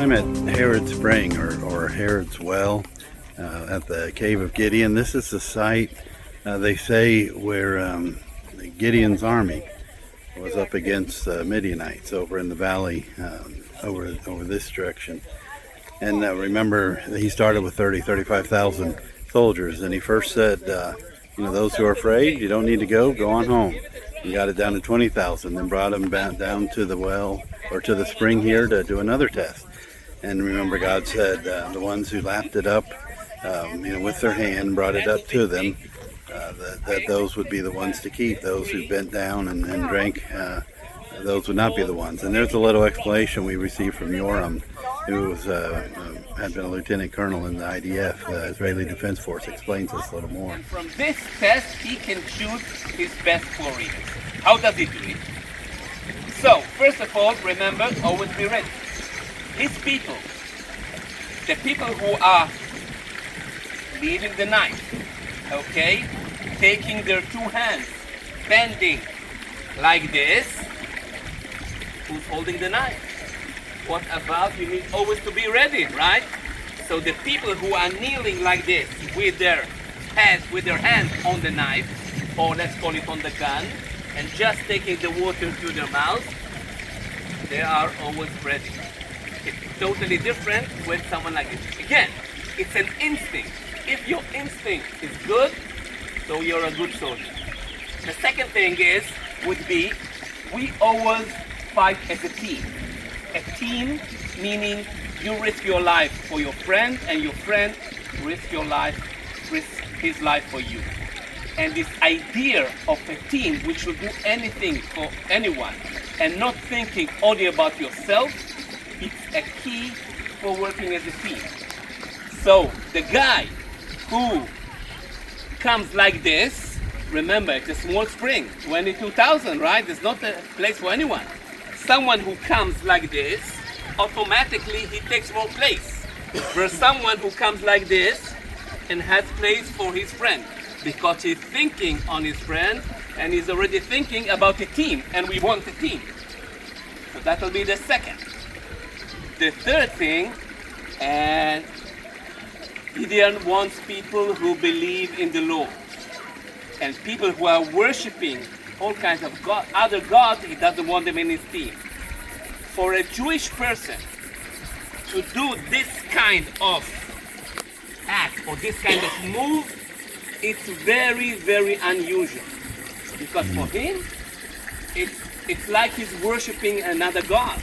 I'm at Herod's Spring or Herod's Well at the Cave of Gideon. This is the site, they say, where Gideon's army was up against the Midianites over in the valley over this direction. And remember, he started with 35,000 soldiers, and he first said, those who are afraid, you don't need to go on home. He got it down to 20,000, then brought them down to the well or to the spring here to do another test. And remember, God said the ones who lapped it up, with their hand, brought it up to them, that those would be the ones to keep. Those who bent down and drank, those would not be the ones. And there's a little explanation we received from Yoram, who had been a lieutenant colonel in the IDF, the Israeli Defense Force, explains this a little more. And from this test, he can choose his best warriors. How does he do it? So, first of all, remember, always be ready. His people, the people who are leading the knife, okay, taking their two hands, bending like this, who's holding the knife? What about, you need always to be ready, right? So the people who are kneeling like this with their hands on the knife, or let's call it on the gun, and just taking the water to their mouth, they are always ready. It's totally different with someone like this. Again, it's an instinct. If your instinct is good, so you're a good soldier. The second thing would be, we always fight as a team. A team meaning you risk your life for your friend, and your friend risk his life for you. And this idea of a team which will do anything for anyone and not thinking only about yourself, it's a key for working as a team. So the guy who comes like this, remember, it's a small spring, 22,000, right? There's not a place for anyone. Someone who comes like this, automatically he takes more place. Versus someone who comes like this and has place for his friend, because he's thinking on his friend and he's already thinking about the team, and we want the team. So that will be the second. The third thing, and Gideon wants people who believe in the Lord, and people who are worshiping all kinds of other gods. He doesn't want them in his team. For a Jewish person to do this kind of act or this kind of move, it's very, very unusual. Because for him, it's like he's worshiping another god.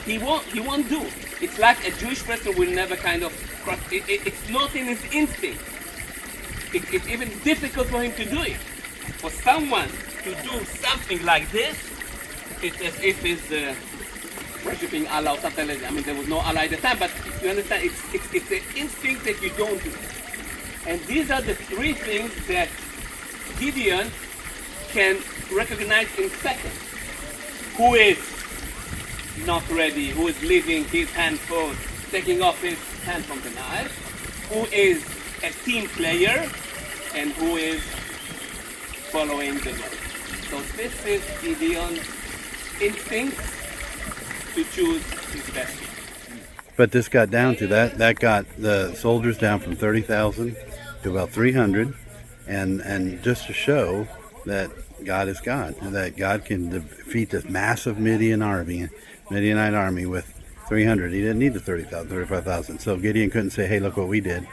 He won't do. It's like a Jewish person will never kind of cross. It's not in his instinct. It's even difficult for him to do it. For someone to do something like this, it's as if he's worshipping Allah or something like that. I mean, there was no Allah at the time, but you understand, it's the instinct that you don't do. And these are the three things that Gideon can recognize in seconds. Who is not ready, who is leaving his hand forward, taking off his hand from the knife, who is a team player, and who is following the Lord. So this is Gideon's instinct to choose his best. But this got down to that got the soldiers down from 30,000 to about 300, and just to show that God is God, and that God can defeat this massive Midianite army with 300. He didn't need the 30,000, 35,000. So Gideon couldn't say, hey, look what we did,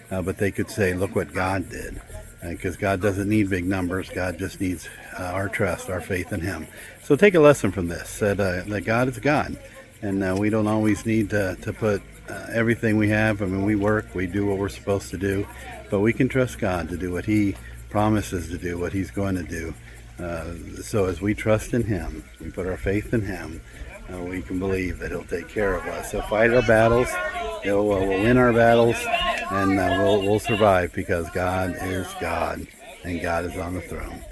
but they could say, look what God did. Because God doesn't need big numbers. God just needs our trust, our faith in Him. So take a lesson from this, that God is God. And we don't always need to put everything we have. I mean, we work, we do what we're supposed to do. But we can trust God to do what He promises to do, what He's going to do. So as we trust in Him, we put our faith in Him, we can believe that He'll take care of us. So fight our battles. We'll win our battles. And we'll survive, because God is God, and God is on the throne.